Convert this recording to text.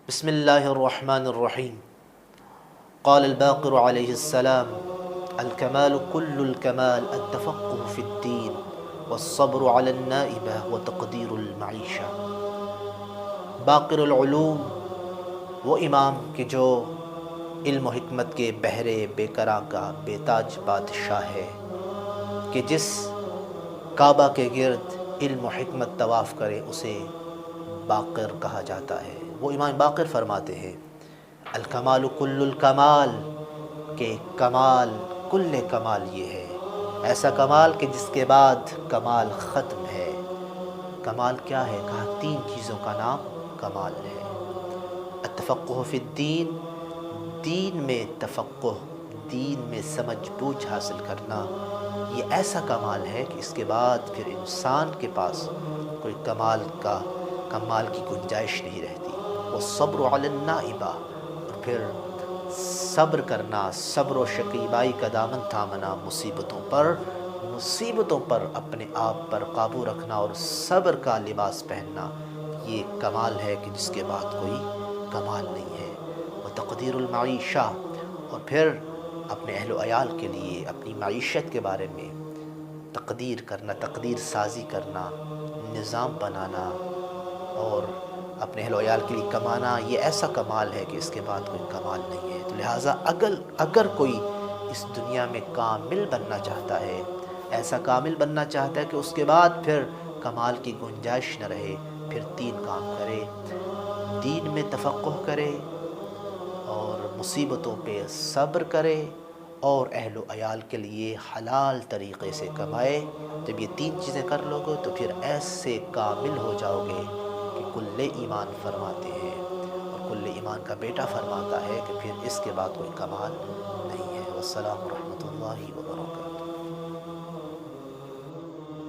بسم اللہ الرحمن الرحیم قال الباقر علیہ السلام الکمال کل الکمال التفقه فی الدین والصبر علی النائبہ وتقدیر المعیشہ۔ باقر العلوم وہ امام کہ جو علم و حکمت کے بحر بے کراں کا بے تاج بادشاہ ہے، کہ جس کعبہ کے گرد علم و حکمت طواف کرے اسے باقر کہا جاتا ہے۔ وہ امام باقر فرماتے ہیں الکمال کل الکمال، کہ کمال کل کمال یہ ہے، ایسا کمال کہ جس کے بعد کمال ختم ہے۔ کمال کیا ہے؟ کہا تین چیزوں کا نام کمال ہے۔ التفقہ فی الدین، دین میں تفقہ، دین میں سمجھ بوجھ حاصل کرنا، یہ ایسا کمال ہے کہ اس کے بعد پھر انسان کے پاس کوئی کمال کی گنجائش نہیں رہتی۔ والصبر علی النائبہ، اور پھر صبر کرنا، صبر و شکیبائی کا دامن تھامنا مصیبتوں پر اپنے آپ پر قابو رکھنا اور صبر کا لباس پہننا، یہ کمال ہے کہ جس کے بعد کوئی کمال نہیں ہے۔ وتقدیر المعیشہ، اور پھر اپنے اہل و عیال کے لیے اپنی معیشت کے بارے میں تقدیر کرنا، تقدیر سازی کرنا، نظام بنانا اور اپنے اہل و عیال کے لیے کمانا، یہ ایسا کمال ہے کہ اس کے بعد کوئی کمال نہیں ہے۔ تو لہٰذا اگر کوئی اس دنیا میں کامل بننا چاہتا ہے، ایسا کامل بننا چاہتا ہے کہ اس کے بعد پھر کمال کی گنجائش نہ رہے، پھر تین کام کرے، دین میں تفقہ کرے اور مصیبتوں پہ صبر کرے اور اہل و عیال کے لیے حلال طریقے سے کمائے۔ جب یہ تین چیزیں کر لو گے تو پھر ایسے کامل ہو جاؤ گے کہ کل ایمان فرماتے ہیں، اور کل ایمان کا بیٹا فرماتا ہے کہ پھر اس کے بعد کوئی کمال نہیں ہے۔ والسلام ورحمۃ اللہ وبرکاتہ۔